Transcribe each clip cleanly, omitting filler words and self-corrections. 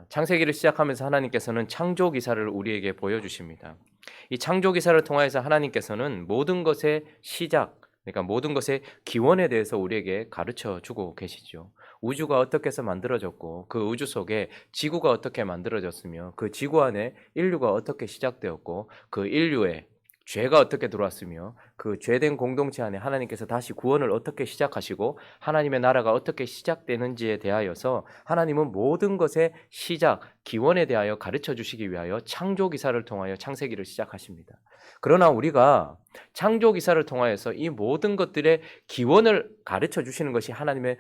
창세기를 시작하면서 하나님께서는 창조 기사를 우리에게 보여주십니다. 이 창조 기사를 통해서 하나님께서는 모든 것의 시작, 그러니까 모든 것의 기원에 대해서 우리에게 가르쳐 주고 계시죠. 우주가 어떻게 해서 만들어졌고 그 우주 속에 지구가 어떻게 만들어졌으며 그 지구 안에 인류가 어떻게 시작되었고 그 인류의 죄가 어떻게 들어왔으며 그 죄된 공동체 안에 하나님께서 다시 구원을 어떻게 시작하시고 하나님의 나라가 어떻게 시작되는지에 대하여서 하나님은 모든 것의 시작, 기원에 대하여 가르쳐 주시기 위하여 창조 기사를 통하여 창세기를 시작하십니다. 그러나 우리가 창조 기사를 통하여서 이 모든 것들의 기원을 가르쳐 주시는 것이 하나님의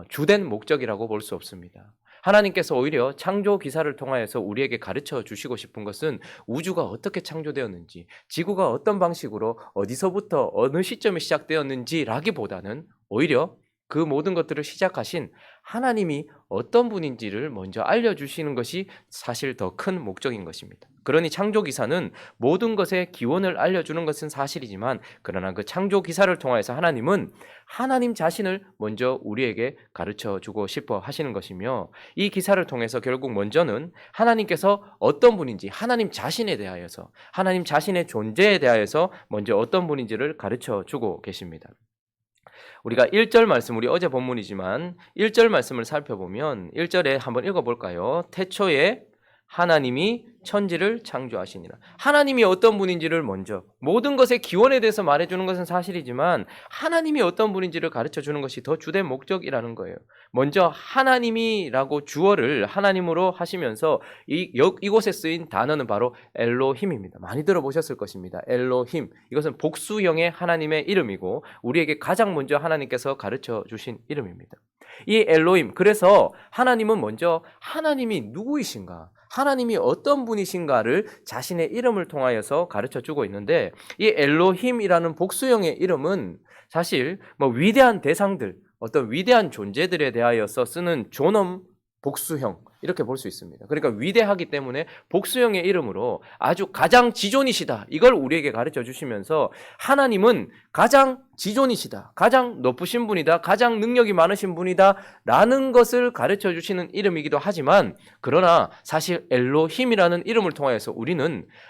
주된 목적이라고 볼 수 없습니다. 하나님께서 오히려 창조 기사를 통하여서 우리에게 가르쳐 주시고 싶은 것은 우주가 어떻게 창조되었는지, 지구가 어떤 방식으로 어디서부터 어느 시점에 시작되었는지라기보다는 오히려 그 모든 것들을 시작하신 하나님이 어떤 분인지를 먼저 알려주시는 것이 사실 더 큰 목적인 것입니다. 그러니 창조 기사는 모든 것의 기원을 알려주는 것은 사실이지만 그러나 그 창조 기사를 통해서 하나님은 하나님 자신을 먼저 우리에게 가르쳐 주고 싶어 하시는 것이며 이 기사를 통해서 결국 먼저는 하나님께서 어떤 분인지 하나님 자신에 대하여서 하나님 자신의 존재에 대하여서 먼저 어떤 분인지를 가르쳐 주고 계십니다. 우리가 1절 말씀, 우리 어제 본문이지만 1절 말씀을 살펴보면 1절에 한번 읽어볼까요? 태초에 하나님이 천지를 창조하시니라. 하나님이 어떤 분인지를 먼저 모든 것의 기원에 대해서 말해주는 것은 사실이지만 하나님이 어떤 분인지를 가르쳐주는 것이 더 주된 목적이라는 거예요. 먼저 하나님이라고 주어를 하나님으로 하시면서 이곳에 쓰인 단어는 바로 엘로힘입니다. 많이 들어보셨을 것입니다. 엘로힘, 이것은 복수형의 하나님의 이름이고 우리에게 가장 먼저 하나님께서 가르쳐 주신 이름입니다. 이 엘로힘, 그래서 하나님은 먼저 하나님이 누구이신가, 하나님이 어떤 분이신가를 자신의 이름을 통하여서 가르쳐주고 있는데 이 엘로힘이라는 복수형의 이름은 사실 위대한 대상들, 어떤 위대한 존재들에 대하여서 쓰는 존엄 복수형, 이렇게 볼 수 있습니다. 그러니까 위대하기 때문에 복수형의 이름으로 아주 가장 지존이시다, 이걸 우리에게 가르쳐 주시면서 하나님은 가장 지존이시다, 가장 높으신 분이다, 가장 능력이 많으신 분이다 라는 것을 가르쳐 주시는 이름이기도 하지만 그러나 사실 엘로힘이라는 이름을 통해서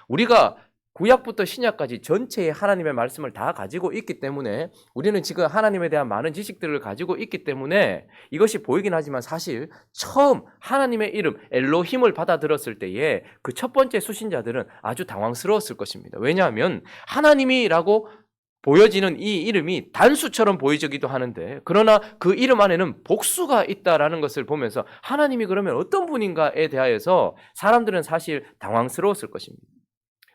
우리가 구약부터 신약까지 전체의 하나님의 말씀을 다 가지고 있기 때문에 우리는 지금 하나님에 대한 많은 지식들을 가지고 있기 때문에 이것이 보이긴 하지만 사실 처음 하나님의 이름 엘로힘을 받아들었을 때에 그 첫 번째 수신자들은 아주 당황스러웠을 것입니다. 왜냐하면 하나님이라고 보여지는 이 이름이 단수처럼 보이기도 하는데 그러나 그 이름 안에는 복수가 있다라는 것을 보면서 하나님이 그러면 어떤 분인가에 대하여서 사람들은 사실 당황스러웠을 것입니다.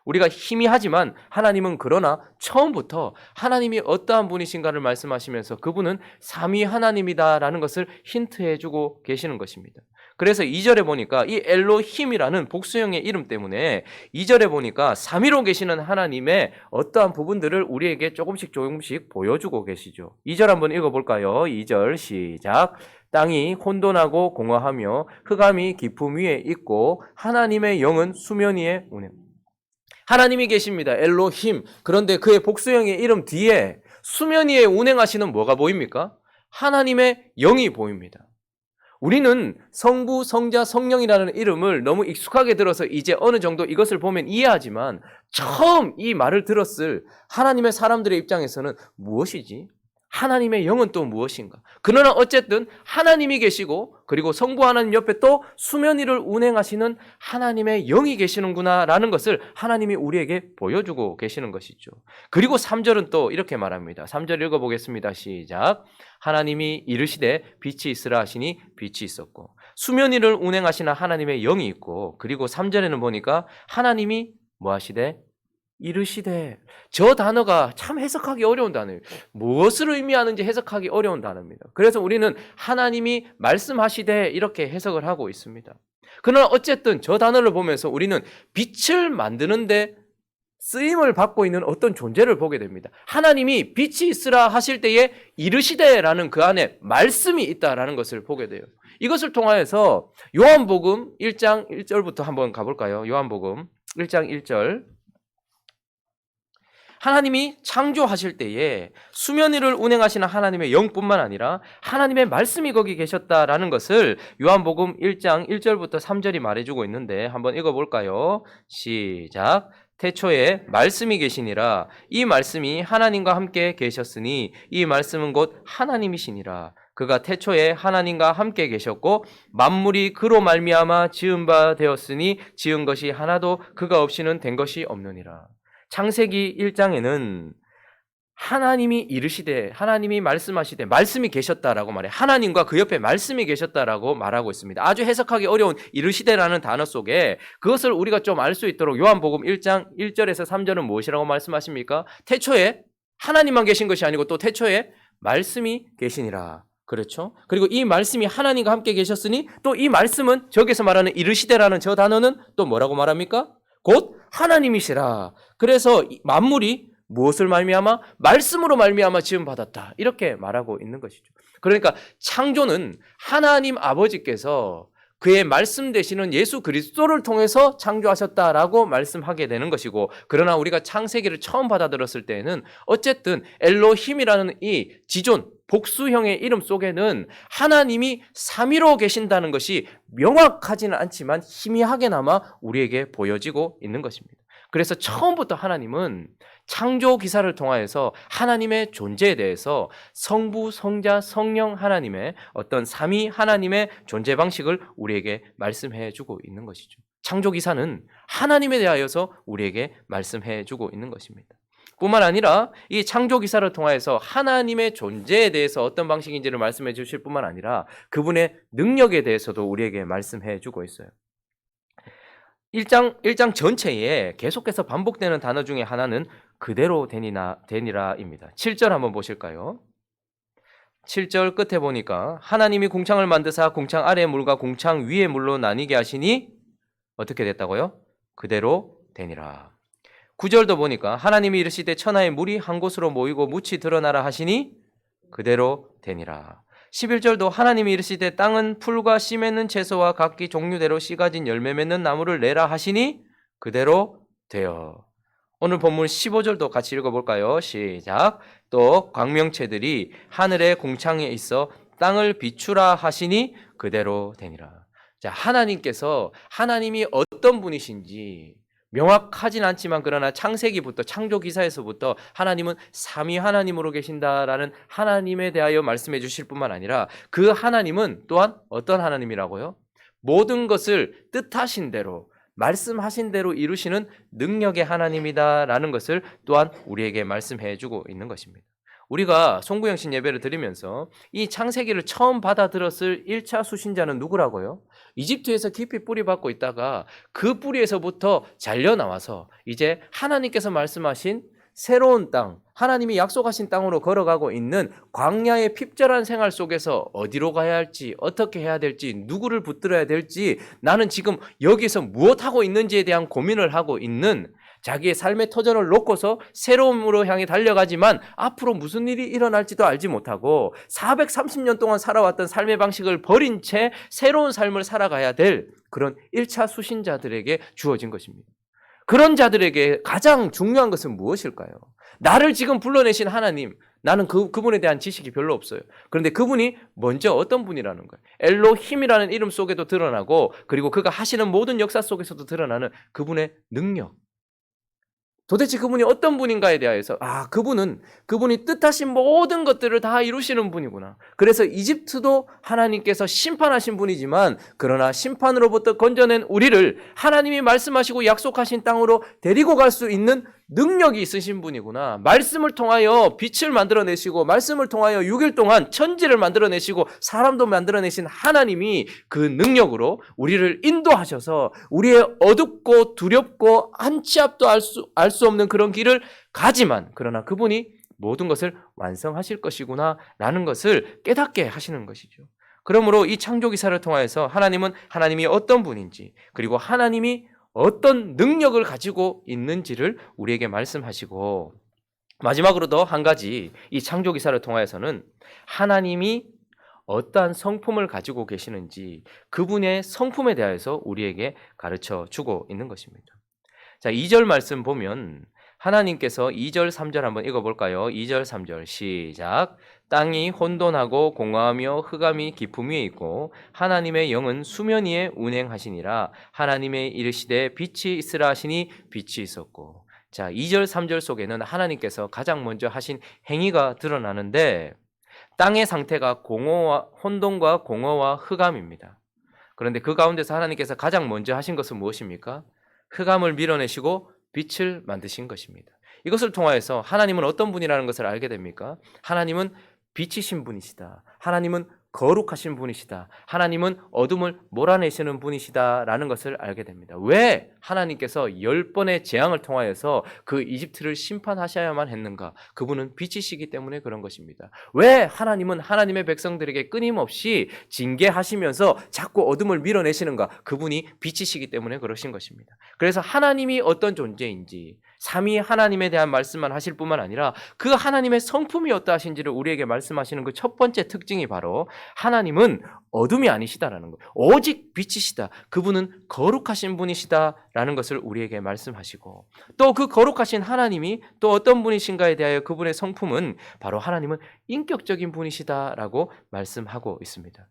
우리가 희미하지만 하나님은 그러나 처음부터 하나님이 어떠한 분이신가를 말씀하시면서 그분은 삼위 하나님이다라는 것을 힌트해주고 계시는 것입니다. 그래서 2절에 보니까 이 엘로힘이라는 복수형의 이름 때문에 2절에 보니까 삼위로 계시는 하나님의 어떠한 부분들을 우리에게 조금씩 보여주고 계시죠. 2절 한번 읽어볼까요? 2절 시작. 땅이 혼돈하고 공허하며 흑암이 깊음 위에 있고 하나님의 영은 수면 위에 운행. 하나님이 계십니다. 엘로힘. 그런데 그의 복수형의 이름 뒤에 수면 위에 운행하시는 뭐가 보입니까? 하나님의 영이 보입니다. 우리는 성부, 성자, 성령이라는 이름을 너무 익숙하게 들어서 이제 어느 정도 이것을 보면 이해하지만 처음 이 말을 들었을 하나님의 사람들의 입장에서는 무엇이지? 하나님의 영은 또 무엇인가? 그러나 어쨌든 하나님이 계시고 그리고 성부 하나님 옆에 또 수면 위를 운행하시는 하나님의 영이 계시는구나 라는 것을 하나님이 우리에게 보여주고 계시는 것이죠. 그리고 3절은 또 이렇게 말합니다. 3절 읽어보겠습니다. 시작. 하나님이 이르시되 빛이 있으라 하시니 빛이 있었고 수면 위를 운행하시는 하나님의 영이 있고 그리고 3절에는 보니까 하나님이 뭐 하시되 이르시되, 저 단어가 참 해석하기 어려운 단어예요. 무엇을 의미하는지 해석하기 어려운 단어입니다. 그래서 우리는 하나님이 말씀하시되 이렇게 해석을 하고 있습니다. 그러나 어쨌든 저 단어를 보면서 우리는 빛을 만드는데 쓰임을 받고 있는 어떤 존재를 보게 됩니다. 하나님이 빛이 있으라 하실 때에 이르시되라는 그 안에 말씀이 있다라는 것을 보게 돼요. 이것을 통하여서 요한복음 1장 1절부터 한번 가볼까요? 요한복음 1장 1절. 하나님이 창조하실 때에 수면 위를 운행하시는 하나님의 영뿐만 아니라 하나님의 말씀이 거기 계셨다라는 것을 요한복음 1장 1절부터 3절이 말해주고 있는데 한번 읽어볼까요? 시작. 태초에 말씀이 계시니라. 이 말씀이 하나님과 함께 계셨으니 이 말씀은 곧 하나님이시니라. 그가 태초에 하나님과 함께 계셨고 만물이 그로 말미암아 지은 바 되었으니 지은 것이 하나도 그가 없이는 된 것이 없느니라. 창세기 1장에는 하나님이 이르시되 하나님이 말씀하시되 말씀이 계셨다라고 말해. 하나님과 그 옆에 말씀이 계셨다라고 말하고 있습니다. 아주 해석하기 어려운 이르시되라는 단어 속에 그것을 우리가 좀 알 수 있도록 요한복음 1장 1절에서 3절은 무엇이라고 말씀하십니까? 태초에 하나님만 계신 것이 아니고 또 태초에 말씀이 계시니라. 그렇죠? 그리고 이 말씀이 하나님과 함께 계셨으니 또 이 말씀은 저기서 말하는 이르시되라는 저 단어는 또 뭐라고 말합니까? 곧 하나님이시라. 그래서 만물이 무엇을 말미암아? 말씀으로 말미암아 지음 받았다. 이렇게 말하고 있는 것이죠. 그러니까 창조는 하나님 아버지께서 그의 말씀 되시는 예수 그리스도를 통해서 창조하셨다라고 말씀하게 되는 것이고, 그러나 우리가 창세기를 처음 받아들였을 때에는 어쨌든 엘로힘이라는 이 지존 복수형의 이름 속에는 하나님이 삼위로 계신다는 것이 명확하지는 않지만 희미하게나마 우리에게 보여지고 있는 것입니다. 그래서 처음부터 하나님은 창조 기사를 통하여서 하나님의 존재에 대해서 성부, 성자, 성령 하나님의 어떤 삼위 하나님의 존재 방식을 우리에게 말씀해 주고 있는 것이죠. 창조 기사는 하나님에 대하여서 우리에게 말씀해 주고 있는 것입니다. 뿐만 아니라 이 창조 기사를 통하여서 하나님의 존재에 대해서 어떤 방식인지를 말씀해 주실 뿐만 아니라 그분의 능력에 대해서도 우리에게 말씀해 주고 있어요. 1장 전체에 계속해서 반복되는 단어 중에 하나는 그대로 되니라입니다. 7절 한번 보실까요? 7절 끝에 보니까 하나님이 궁창을 만드사 궁창 아래의 물과 궁창 위의 물로 나뉘게 하시니 어떻게 됐다고요? 그대로 되니라. 9절도 보니까 하나님이 이르시되 천하의 물이 한 곳으로 모이고 묻이 드러나라 하시니 그대로 되니라. 11절도 하나님이 이르시되 땅은 풀과 씨 맺는 채소와 각기 종류대로 씨 가진 열매 맺는 나무를 내라 하시니 그대로 되어. 오늘 본문 15절도 같이 읽어볼까요? 시작. 또 광명체들이 하늘의 궁창에 있어 땅을 비추라 하시니 그대로 되니라. 자, 하나님이 어떤 분이신지 명확하진 않지만 그러나 창세기부터 창조 기사에서부터 하나님은 삼위 하나님으로 계신다라는 하나님에 대하여 말씀해 주실 뿐만 아니라 그 하나님은 또한 어떤 하나님이라고요? 모든 것을 뜻하신 대로 말씀하신 대로 이루시는 능력의 하나님이다라는 것을 또한 우리에게 말씀해 주고 있는 것입니다. 우리가 송구영신 예배를 드리면서 이 창세기를 처음 받아들였을 1차 수신자는 누구라고요? 이집트에서 깊이 뿌리박고 있다가 그 뿌리에서부터 잘려나와서 이제 하나님께서 말씀하신 새로운 땅, 하나님이 약속하신 땅으로 걸어가고 있는 광야의 핍절한 생활 속에서 어디로 가야 할지, 어떻게 해야 될지, 누구를 붙들어야 될지, 나는 지금 여기서 무엇하고 있는지에 대한 고민을 하고 있는 자기의 삶의 터전을 놓고서 새로움으로 향해 달려가지만 앞으로 무슨 일이 일어날지도 알지 못하고 430년 동안 살아왔던 삶의 방식을 버린 채 새로운 삶을 살아가야 될 그런 1차 수신자들에게 주어진 것입니다. 그런 자들에게 가장 중요한 것은 무엇일까요? 나를 지금 불러내신 하나님, 나는 그분에 대한 지식이 별로 없어요. 그런데 그분이 먼저 어떤 분이라는 거예요. 엘로힘이라는 이름 속에도 드러나고 그리고 그가 하시는 모든 역사 속에서도 드러나는 그분의 능력. 도대체 그분이 어떤 분인가에 대해서 그분이 뜻하신 모든 것들을 다 이루시는 분이구나. 그래서 이집트도 하나님께서 심판하신 분이지만 그러나 심판으로부터 건져낸 우리를 하나님이 말씀하시고 약속하신 땅으로 데리고 갈 수 있는 능력이 있으신 분이구나. 말씀을 통하여 빛을 만들어내시고 말씀을 통하여 6일 동안 천지를 만들어내시고 사람도 만들어내신 하나님이 그 능력으로 우리를 인도하셔서 우리의 어둡고 두렵고 한 치 앞도 알 수 없는 그런 길을 가지만 그러나 그분이 모든 것을 완성하실 것이구나 라는 것을 깨닫게 하시는 것이죠. 그러므로 이 창조기사를 통하여서 하나님이 어떤 분인지 그리고 하나님이 어떤 능력을 가지고 있는지를 우리에게 말씀하시고 마지막으로 더 한 가지 이 창조기사를 통하여서는 하나님이 어떠한 성품을 가지고 계시는지 그분의 성품에 대해서 우리에게 가르쳐 주고 있는 것입니다. 자, 2절 말씀 보면 하나님께서 2절 3절 한번 읽어볼까요? 2절 3절 시작. 땅이 혼돈하고 공허하며 흑암이 깊음 위에 있고 하나님의 영은 수면 위에 운행하시니라. 하나님의 이르시되 빛이 있으라 하시니 빛이 있었고. 자, 2절 3절 속에는 하나님께서 가장 먼저 하신 행위가 드러나는데 땅의 상태가 혼돈과 공허와 흑암입니다. 그런데 그 가운데서 하나님께서 가장 먼저 하신 것은 무엇입니까? 흑암을 밀어내시고 빛을 만드신 것입니다. 이것을 통하여서 하나님은 어떤 분이라는 것을 알게 됩니까? 하나님은 빛이신 분이시다. 하나님은 거룩하신 분이시다. 하나님은 어둠을 몰아내시는 분이시다라는 것을 알게 됩니다. 왜 하나님께서 10번의 재앙을 통하여서 그 이집트를 심판하셔야만 했는가? 그분은 빛이시기 때문에 그런 것입니다. 왜 하나님은 하나님의 백성들에게 끊임없이 징계하시면서 자꾸 어둠을 밀어내시는가? 그분이 빛이시기 때문에 그러신 것입니다. 그래서 하나님이 어떤 존재인지 삼위 하나님에 대한 말씀만 하실 뿐만 아니라 그 하나님의 성품이 어떠하신지를 우리에게 말씀하시는 그 첫 번째 특징이 바로 하나님은 어둠이 아니시다라는 거예요. 오직 빛이시다. 그분은 거룩하신 분이시다라는 것을 우리에게 말씀하시고 또 그 거룩하신 하나님이 또 어떤 분이신가에 대하여 그분의 성품은 바로 하나님은 인격적인 분이시다라고 말씀하고 있습니다.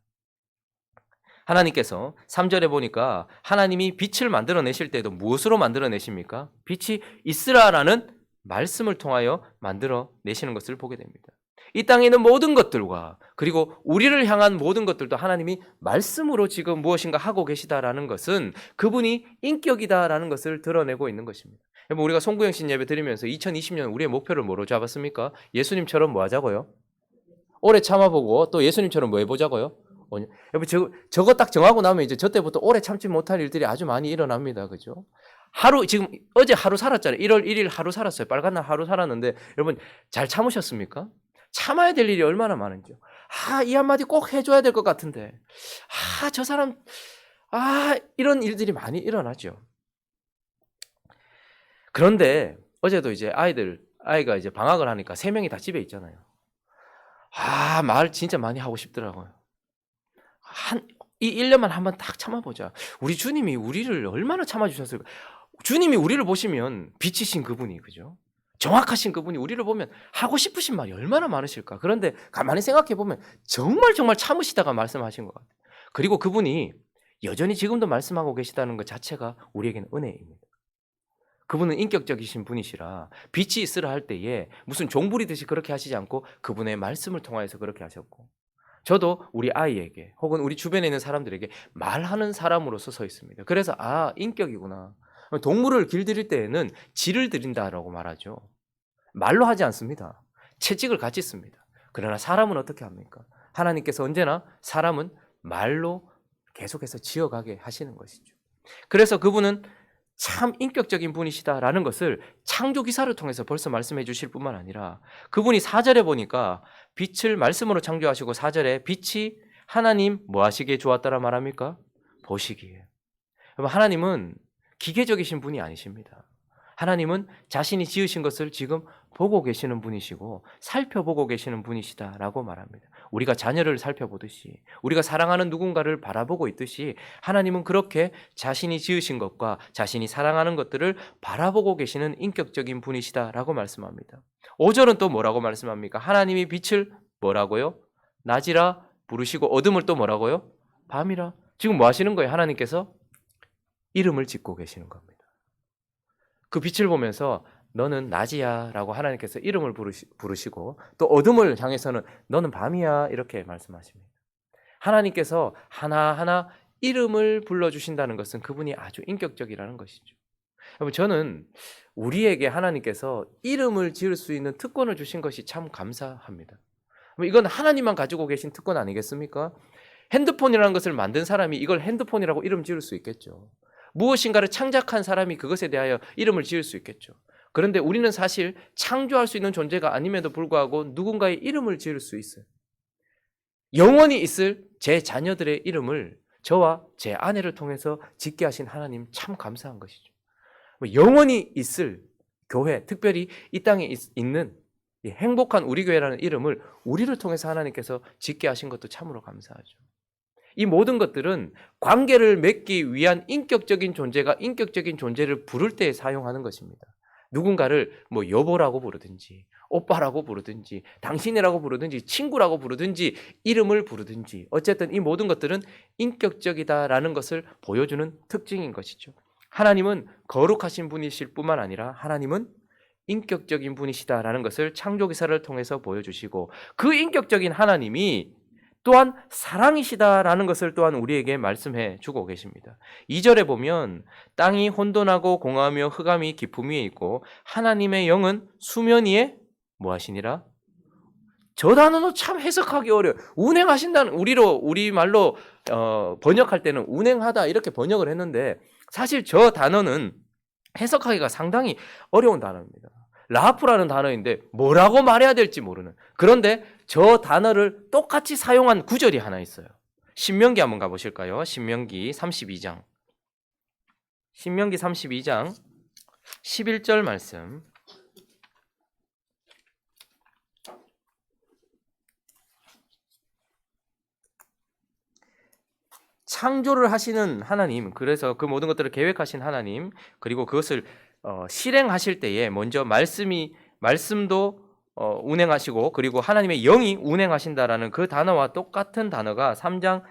하나님께서 3절에 보니까 하나님이 빛을 만들어내실 때도 무엇으로 만들어내십니까? 빛이 있으라라는 말씀을 통하여 만들어내시는 것을 보게 됩니다. 이 땅에 있는 모든 것들과 그리고 우리를 향한 모든 것들도 하나님이 말씀으로 지금 무엇인가 하고 계시다라는 것은 그분이 인격이다라는 것을 드러내고 있는 것입니다. 여러분, 우리가 송구영신 예배 드리면서 2020년 우리의 목표를 뭐로 잡았습니까? 예수님처럼 뭐 하자고요? 오래 참아보고 또 예수님처럼 뭐 해보자고요? 여러분, 저거 딱 정하고 나면 이제 저 때부터 오래 참지 못할 일들이 아주 많이 일어납니다. 그죠? 지금 어제 하루 살았잖아요. 1월 1일 하루 살았어요. 빨간 날 하루 살았는데 여러분 잘 참으셨습니까? 참아야 될 일이 얼마나 많은지요. 이 한마디 꼭 해줘야 될 것 같은데. 저 사람, 이런 일들이 많이 일어나죠. 그런데 어제도 이제 아이가 이제 방학을 하니까 3명이 다 집에 있잖아요. 말 진짜 많이 하고 싶더라고요. 이 1년만 한번 딱 참아보자. 우리 주님이 우리를 얼마나 참아주셨을까. 주님이 우리를 보시면 빛이신 그분이, 그죠? 정확하신 그분이 우리를 보면 하고 싶으신 말이 얼마나 많으실까. 그런데 가만히 생각해보면 정말 참으시다가 말씀하신 것 같아요. 그리고 그분이 여전히 지금도 말씀하고 계시다는 것 자체가 우리에게는 은혜입니다. 그분은 인격적이신 분이시라 빛이 있으라 할 때에 무슨 종부리듯이 그렇게 하시지 않고 그분의 말씀을 통하여서 그렇게 하셨고, 저도 우리 아이에게 혹은 우리 주변에 있는 사람들에게 말하는 사람으로서 서 있습니다. 그래서 인격이구나. 동물을 길들일 때에는 질을 드린다라고 말하죠. 말로 하지 않습니다. 채찍을 같이 씁니다. 그러나 사람은 어떻게 합니까? 하나님께서 언제나 사람은 말로 계속해서 지어가게 하시는 것이죠. 그래서 그분은 참 인격적인 분이시다라는 것을 창조 기사를 통해서 벌써 말씀해 주실 뿐만 아니라 그분이 4절에 보니까 빛을 말씀으로 창조하시고 4절에 빛이 하나님 뭐 하시기에 좋았다라 말합니까? 보시기에. 여러분, 하나님은 기계적이신 분이 아니십니다. 하나님은 자신이 지으신 것을 지금 보고 계시는 분이시고 살펴보고 계시는 분이시다라고 말합니다. 우리가 자녀를 살펴보듯이 우리가 사랑하는 누군가를 바라보고 있듯이 하나님은 그렇게 자신이 지으신 것과 자신이 사랑하는 것들을 바라보고 계시는 인격적인 분이시다라고 말씀합니다. 5절은 또 뭐라고 말씀합니까? 하나님이 빛을 뭐라고요? 낮이라 부르시고 어둠을 또 뭐라고요? 밤이라. 지금 뭐 하시는 거예요? 하나님께서 이름을 짓고 계시는 겁니다. 그 빛을 보면서 너는 낮이야 라고 하나님께서 이름을 부르시고 또 어둠을 향해서는 너는 밤이야 이렇게 말씀하십니다. 하나님께서 하나하나 이름을 불러주신다는 것은 그분이 아주 인격적이라는 것이죠. 여러분, 저는 우리에게 하나님께서 이름을 지을 수 있는 특권을 주신 것이 참 감사합니다. 이건 하나님만 가지고 계신 특권 아니겠습니까? 핸드폰이라는 것을 만든 사람이 이걸 핸드폰이라고 이름 지을 수 있겠죠. 무엇인가를 창작한 사람이 그것에 대하여 이름을 지을 수 있겠죠. 그런데 우리는 사실 창조할 수 있는 존재가 아님에도 불구하고 누군가의 이름을 지을 수 있어요. 영원히 있을 제 자녀들의 이름을 저와 제 아내를 통해서 짓게 하신 하나님 참 감사한 것이죠. 영원히 있을 교회, 특별히 이 땅에 있는 행복한 우리 교회라는 이름을 우리를 통해서 하나님께서 짓게 하신 것도 참으로 감사하죠. 이 모든 것들은 관계를 맺기 위한 인격적인 존재가 인격적인 존재를 부를 때 사용하는 것입니다. 누군가를 뭐 여보라고 부르든지 오빠라고 부르든지 당신이라고 부르든지 친구라고 부르든지 이름을 부르든지 어쨌든 이 모든 것들은 인격적이다라는 것을 보여주는 특징인 것이죠. 하나님은 거룩하신 분이실 뿐만 아니라 하나님은 인격적인 분이시다라는 것을 창조기사를 통해서 보여주시고 그 인격적인 하나님이 또한 사랑이시다라는 것을 또한 우리에게 말씀해 주고 계십니다. 2절에 보면 땅이 혼돈하고 공허하며 흑암이 깊음 위에 있고 하나님의 영은 수면 위에 뭐 하시니라? 저 단어는 참 해석하기 어려워요. 운행하신다는 우리말로 번역할 때는 운행하다 이렇게 번역을 했는데 사실 저 단어는 해석하기가 상당히 어려운 단어입니다. 라프라는 단어인데 뭐라고 말해야 될지 모르는. 그런데 저 단어를 똑같이 사용한 구절이 하나 있어요. 신명기 한번 가보실까요? 신명기 32장. 신명기 32장 11절 말씀. 창조를 하시는 하나님, 그래서 그 모든 것들을 계획하신 하나님, 그리고 그것을 실행하실 때에 먼저 말씀도 운행하시고 그리고 하나님의 영이 운행하신다라는 그 단어와 똑같은 단어가 32장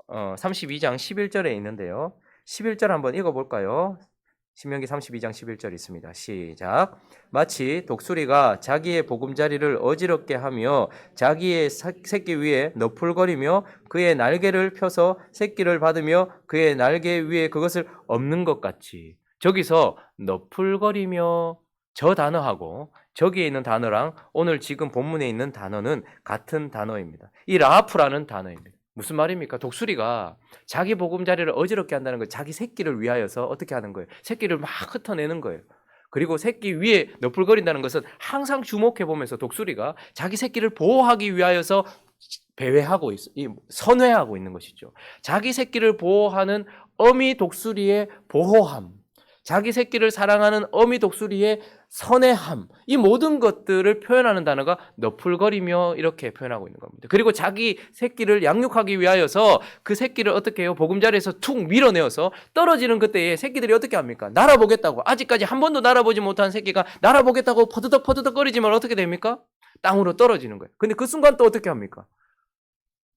11절에 있는데요. 11절 한번 읽어볼까요? 신명기 32장 11절 있습니다. 시작. 마치 독수리가 자기의 보금자리를 어지럽게 하며 자기의 새끼 위에 너풀거리며 그의 날개를 펴서 새끼를 받으며 그의 날개 위에 그것을 엎는 것 같이. 저기서 너풀거리며 저 단어하고 저기에 있는 단어랑 오늘 지금 본문에 있는 단어는 같은 단어입니다. 이 라프라는 단어입니다. 무슨 말입니까? 독수리가 자기 보금자리를 어지럽게 한다는 거, 자기 새끼를 위하여서 어떻게 하는 거예요? 새끼를 막 흩어내는 거예요. 그리고 새끼 위에 너풀거린다는 것은 항상 주목해 보면서 독수리가 자기 새끼를 보호하기 위하여서 배회하고 선회하고 있는 것이죠. 자기 새끼를 보호하는 어미 독수리의 보호함, 자기 새끼를 사랑하는 어미 독수리의 선해함, 이 모든 것들을 표현하는 단어가 너풀거리며 이렇게 표현하고 있는 겁니다. 그리고 자기 새끼를 양육하기 위하여서 그 새끼를 어떻게 해요? 보금자리에서 툭 밀어내어서 떨어지는 그때에 새끼들이 어떻게 합니까? 날아보겠다고, 아직까지 한 번도 날아보지 못한 새끼가 날아보겠다고 퍼드덕 거리지만 어떻게 됩니까? 땅으로 떨어지는 거예요. 근데 그 순간 또 어떻게 합니까?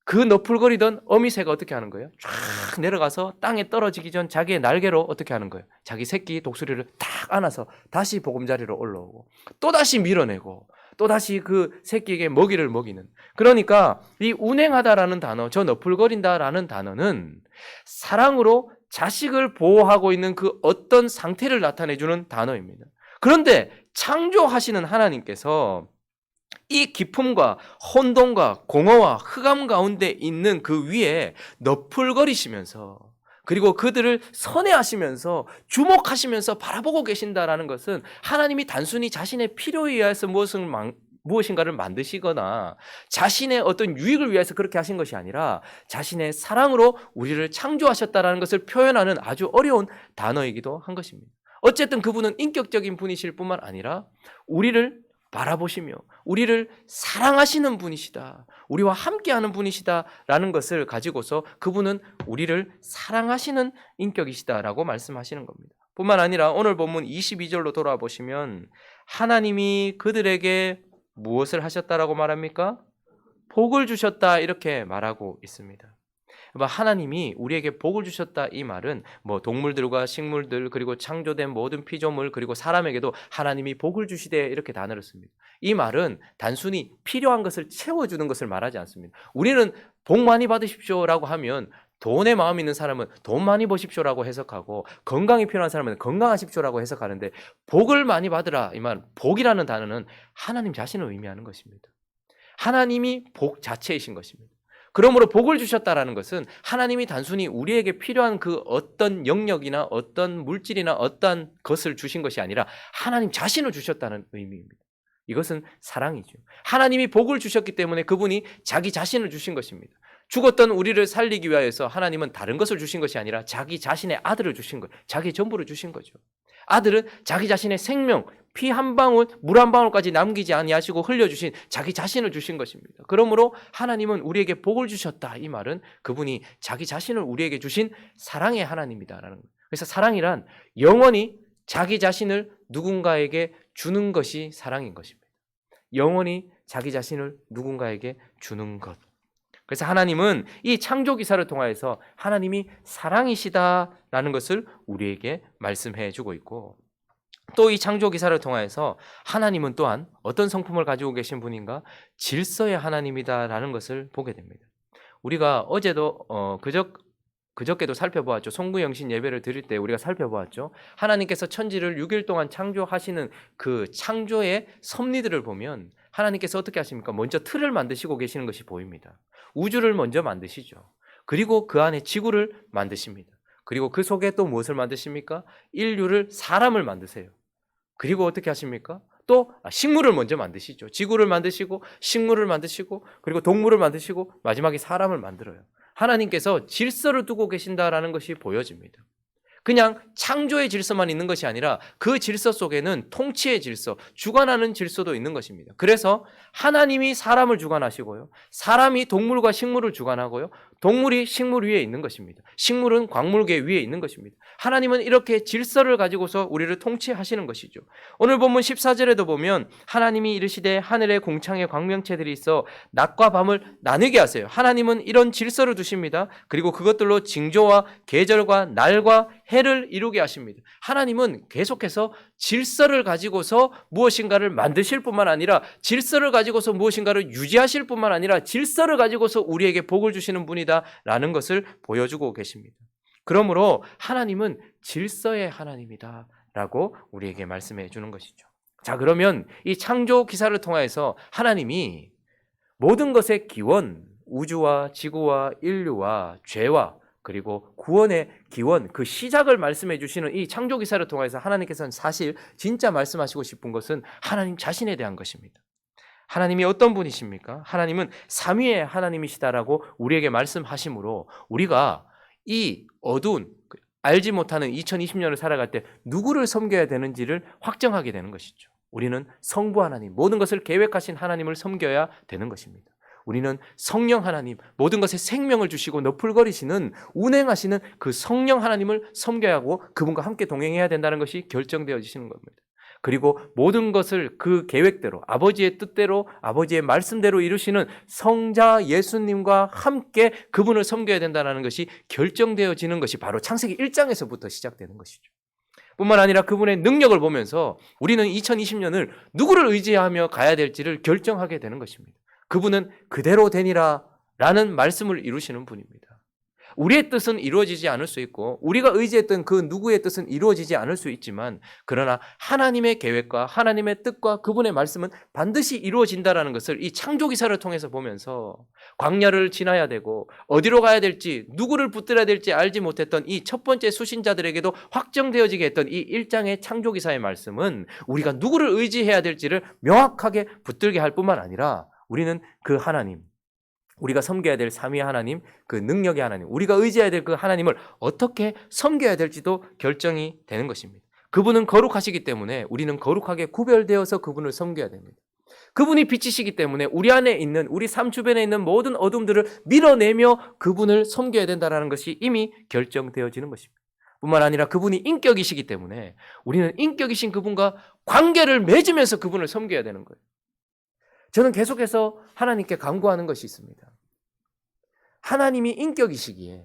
그 너풀거리던 어미새가 어떻게 하는 거예요? 쫙 내려가서 땅에 떨어지기 전 자기의 날개로 어떻게 하는 거예요? 자기 새끼 독수리를 딱 안아서 다시 보금자리로 올라오고 또다시 밀어내고 또다시 그 새끼에게 먹이를 먹이는. 그러니까 이 운행하다라는 단어, 저 너풀거린다라는 단어는 사랑으로 자식을 보호하고 있는 그 어떤 상태를 나타내주는 단어입니다. 그런데 창조하시는 하나님께서 이 기품과 혼돈과 공허와 흑암 가운데 있는 그 위에 너풀거리시면서 그리고 그들을 선회하시면서 주목하시면서 바라보고 계신다라는 것은 하나님이 단순히 자신의 필요에 의해서 무엇인가를 만드시거나 자신의 어떤 유익을 위해서 그렇게 하신 것이 아니라 자신의 사랑으로 우리를 창조하셨다라는 것을 표현하는 아주 어려운 단어이기도 한 것입니다. 어쨌든 그분은 인격적인 분이실 뿐만 아니라 우리를 바라보시며 우리를 사랑하시는 분이시다, 우리와 함께하는 분이시다라는 것을 가지고서 그분은 우리를 사랑하시는 인격이시다라고 말씀하시는 겁니다. 뿐만 아니라 오늘 본문 22절로 돌아보시면 하나님이 그들에게 무엇을 하셨다라고 말합니까? 복을 주셨다 이렇게 말하고 있습니다. 하나님이 우리에게 복을 주셨다 이 말은 동물들과 식물들 그리고 창조된 모든 피조물 그리고 사람에게도 하나님이 복을 주시되 이렇게 단어를 씁니다. 이 말은 단순히 필요한 것을 채워주는 것을 말하지 않습니다. 우리는 복 많이 받으십시오라고 하면 돈에 마음 있는 사람은 돈 많이 버십시오라고 해석하고 건강이 필요한 사람은 건강하십시오라고 해석하는데 복을 많이 받으라 이 말, 복이라는 단어는 하나님 자신을 의미하는 것입니다. 하나님이 복 자체이신 것입니다. 그러므로 복을 주셨다라는 것은 하나님이 단순히 우리에게 필요한 그 어떤 영역이나 어떤 물질이나 어떤 것을 주신 것이 아니라 하나님 자신을 주셨다는 의미입니다. 이것은 사랑이죠. 하나님이 복을 주셨기 때문에 그분이 자기 자신을 주신 것입니다. 죽었던 우리를 살리기 위하여서 하나님은 다른 것을 주신 것이 아니라 자기 자신의 아들을 주신 거예요. 자기 전부를 주신 거죠. 아들은 자기 자신의 생명, 피 한 방울, 물 한 방울까지 남기지 아니하시고 흘려주신 자기 자신을 주신 것입니다. 그러므로 하나님은 우리에게 복을 주셨다. 이 말은 그분이 자기 자신을 우리에게 주신 사랑의 하나님이다라는 거예요. 그래서 사랑이란 영원히 자기 자신을 누군가에게 주는 것이 사랑인 것입니다. 영원히 자기 자신을 누군가에게 주는 것. 그래서 하나님은 이 창조 기사를 통하여서 하나님이 사랑이시다라는 것을 우리에게 말씀해 주고 있고, 또 이 창조 기사를 통하여서 하나님은 또한 어떤 성품을 가지고 계신 분인가? 질서의 하나님이다라는 것을 보게 됩니다. 우리가 어제도 그저께도 살펴보았죠. 송구영신 예배를 드릴 때 우리가 살펴보았죠. 하나님께서 천지를 6일 동안 창조하시는 그 창조의 섭리들을 보면 하나님께서 어떻게 하십니까? 먼저 틀을 만드시고 계시는 것이 보입니다. 우주를 먼저 만드시죠. 그리고 그 안에 지구를 만드십니다. 그리고 그 속에 또 무엇을 만드십니까? 인류를, 사람을 만드세요. 그리고 어떻게 하십니까? 또 식물을 먼저 만드시죠. 지구를 만드시고 식물을 만드시고 그리고 동물을 만드시고 마지막에 사람을 만들어요. 하나님께서 질서를 두고 계신다라는 것이 보여집니다. 그냥 창조의 질서만 있는 것이 아니라 그 질서 속에는 통치의 질서, 주관하는 질서도 있는 것입니다. 그래서 하나님이 사람을 주관하시고요, 사람이 동물과 식물을 주관하고요, 동물이 식물 위에 있는 것입니다. 식물은 광물계 위에 있는 것입니다. 하나님은 이렇게 질서를 가지고서 우리를 통치하시는 것이죠. 오늘 본문 14절에도 보면 하나님이 이르시되 하늘에 공창의 광명체들이 있어 낮과 밤을 나누게 하세요. 하나님은 이런 질서를 두십니다. 그리고 그것들로 징조와 계절과 날과 해를 이루게 하십니다. 하나님은 계속해서 질서를 가지고서 무엇인가를 만드실 뿐만 아니라, 질서를 가지고서 무엇인가를 유지하실 뿐만 아니라 질서를 가지고서 우리에게 복을 주시는 분이다라는 것을 보여주고 계십니다. 그러므로 하나님은 질서의 하나님이다라고 우리에게 말씀해 주는 것이죠. 자, 그러면 이 창조 기사를 통해서 하나님이 모든 것의 기원, 우주와 지구와 인류와 죄와 그리고 구원의 기원, 그 시작을 말씀해 주시는 이 창조 기사를 통해서 하나님께서는 사실 진짜 말씀하시고 싶은 것은 하나님 자신에 대한 것입니다. 하나님이 어떤 분이십니까? 하나님은 삼위의 하나님이시다라고 우리에게 말씀하시므로 우리가 이 어두운, 알지 못하는 2020년을 살아갈 때 누구를 섬겨야 되는지를 확정하게 되는 것이죠. 우리는 성부 하나님, 모든 것을 계획하신 하나님을 섬겨야 되는 것입니다. 우리는 성령 하나님, 모든 것에 생명을 주시고 너풀거리시는, 운행하시는 그 성령 하나님을 섬겨야 하고 그분과 함께 동행해야 된다는 것이 결정되어지시는 겁니다. 그리고 모든 것을 그 계획대로, 아버지의 뜻대로, 아버지의 말씀대로 이루시는 성자 예수님과 함께 그분을 섬겨야 된다는 것이 결정되어지는 것이 바로 창세기 1장에서부터 시작되는 것이죠. 뿐만 아니라 그분의 능력을 보면서 우리는 2020년을 누구를 의지하며 가야 될지를 결정하게 되는 것입니다. 그분은 그대로 되니라 라는 말씀을 이루시는 분입니다. 우리의 뜻은 이루어지지 않을 수 있고 우리가 의지했던 그 누구의 뜻은 이루어지지 않을 수 있지만, 그러나 하나님의 계획과 하나님의 뜻과 그분의 말씀은 반드시 이루어진다라는 것을 이 창조기사를 통해서 보면서, 광야를 지나야 되고 어디로 가야 될지, 누구를 붙들어야 될지 알지 못했던 이 첫 번째 수신자들에게도 확정되어지게 했던 이 1장의 창조기사의 말씀은 우리가 누구를 의지해야 될지를 명확하게 붙들게 할 뿐만 아니라, 우리는 그 하나님, 우리가 섬겨야 될 삼위 하나님, 그 능력의 하나님, 우리가 의지해야 될 그 하나님을 어떻게 섬겨야 될지도 결정이 되는 것입니다. 그분은 거룩하시기 때문에 우리는 거룩하게 구별되어서 그분을 섬겨야 됩니다. 그분이 빛이시기 때문에 우리 안에 있는, 우리 삶 주변에 있는 모든 어둠들을 밀어내며 그분을 섬겨야 된다는 것이 이미 결정되어지는 것입니다. 뿐만 아니라 그분이 인격이시기 때문에 우리는 인격이신 그분과 관계를 맺으면서 그분을 섬겨야 되는 거예요. 저는 계속해서 하나님께 간구하는 것이 있습니다. 하나님이 인격이시기에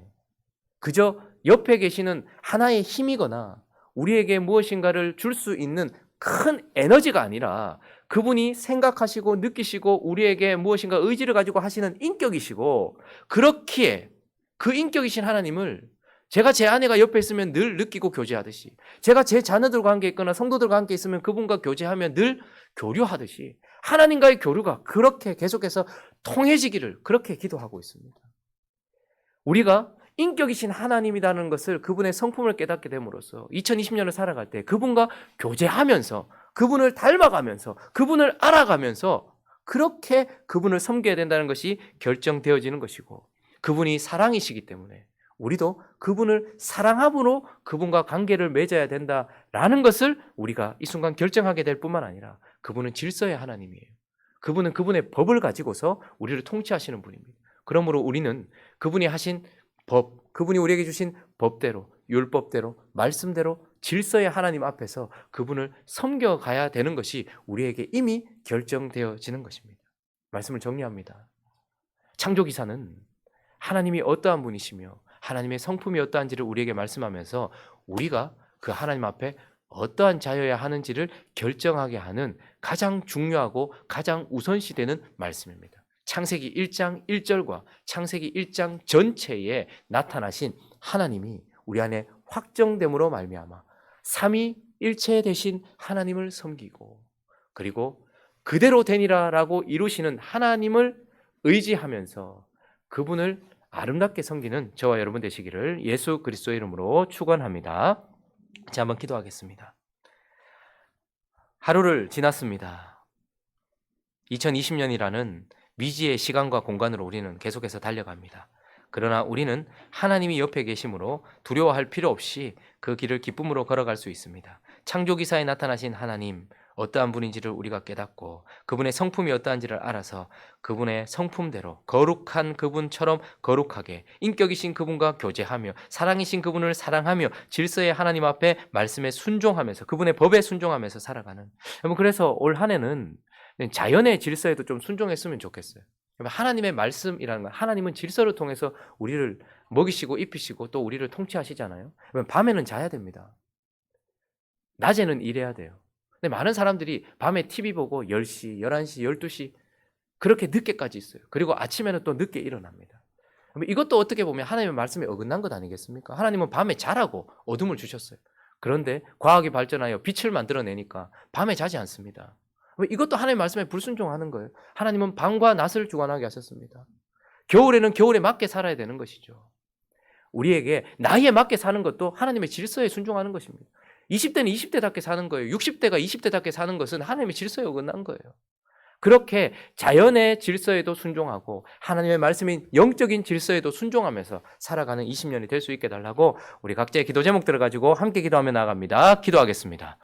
그저 옆에 계시는 하나의 힘이거나 우리에게 무엇인가를 줄 수 있는 큰 에너지가 아니라, 그분이 생각하시고 느끼시고 우리에게 무엇인가 의지를 가지고 하시는 인격이시고, 그렇기에 그 인격이신 하나님을 제가 제 아내가 옆에 있으면 늘 느끼고 교제하듯이, 제가 제 자녀들과 함께 있거나 성도들과 함께 있으면 그분과 교제하며 늘 교류하듯이 하나님과의 교류가 그렇게 계속해서 통해지기를 그렇게 기도하고 있습니다. 우리가 인격이신 하나님이라는 것을, 그분의 성품을 깨닫게 됨으로써 2020년을 살아갈 때 그분과 교제하면서, 그분을 닮아가면서, 그분을 알아가면서 그렇게 그분을 섬겨야 된다는 것이 결정되어지는 것이고, 그분이 사랑이시기 때문에 우리도 그분을 사랑함으로 그분과 관계를 맺어야 된다라는 것을 우리가 이 순간 결정하게 될 뿐만 아니라, 그분은 질서의 하나님이에요. 그분은 그분의 법을 가지고서 우리를 통치하시는 분입니다. 그러므로 우리는 그분이 하신 법, 그분이 우리에게 주신 법대로, 율법대로, 말씀대로 질서의 하나님 앞에서 그분을 섬겨가야 되는 것이 우리에게 이미 결정되어지는 것입니다. 말씀을 정리합니다. 창조기사는 하나님이 어떠한 분이시며 하나님의 성품이 어떠한지를 우리에게 말씀하면서 우리가 그 하나님 앞에 어떠한 자여야 하는지를 결정하게 하는 가장 중요하고 가장 우선시되는 말씀입니다. 창세기 1장 1절과 창세기 1장 전체에 나타나신 하나님이 우리 안에 확정됨으로 말미암아 삼위일체 되신 하나님을 섬기고 그리고 그대로 되니라라고 이루시는 하나님을 의지하면서 그분을 아름답게 섬기는 저와 여러분 되시기를 예수 그리스도의 이름으로 축원합니다. 자, 한번 기도하겠습니다. 하루를 지났습니다. 2020년이라는 미지의 시간과 공간으로 우리는 계속해서 달려갑니다. 그러나 우리는 하나님이 옆에 계심으로 두려워할 필요 없이 그 길을 기쁨으로 걸어갈 수 있습니다. 창조기사에 나타나신 하나님, 어떠한 분인지를 우리가 깨닫고 그분의 성품이 어떠한지를 알아서 그분의 성품대로 거룩한 그분처럼 거룩하게 인격이신 그분과 교제하며 사랑이신 그분을 사랑하며 질서의 하나님 앞에 말씀에 순종하면서 그분의 법에 순종하면서 살아가는, 그래서 올 한 해는 자연의 질서에도 좀 순종했으면 좋겠어요. 하나님의 말씀이라는 건, 하나님은 질서를 통해서 우리를 먹이시고 입히시고 또 우리를 통치하시잖아요. 밤에는 자야 됩니다. 낮에는 일해야 돼요. 근데 많은 사람들이 밤에 TV 보고 10시, 11시, 12시 그렇게 늦게까지 있어요. 그리고 아침에는 또 늦게 일어납니다. 이것도 어떻게 보면 하나님의 말씀에 어긋난 것 아니겠습니까? 하나님은 밤에 자라고 어둠을 주셨어요. 그런데 과학이 발전하여 빛을 만들어내니까 밤에 자지 않습니다. 이것도 하나님의 말씀에 불순종하는 거예요. 하나님은 밤과 낮을 주관하게 하셨습니다. 겨울에는 겨울에 맞게 살아야 되는 것이죠. 우리에게 나이에 맞게 사는 것도 하나님의 질서에 순종하는 것입니다. 20대는 20대답게 사는 거예요. 60대가 20대답게 사는 것은 하나님의 질서에 어긋난 거예요. 그렇게 자연의 질서에도 순종하고 하나님의 말씀인 영적인 질서에도 순종하면서 살아가는 20년이 될 수 있게 달라고 우리 각자의 기도 제목들을 가지고 함께 기도하며 나아갑니다. 기도하겠습니다.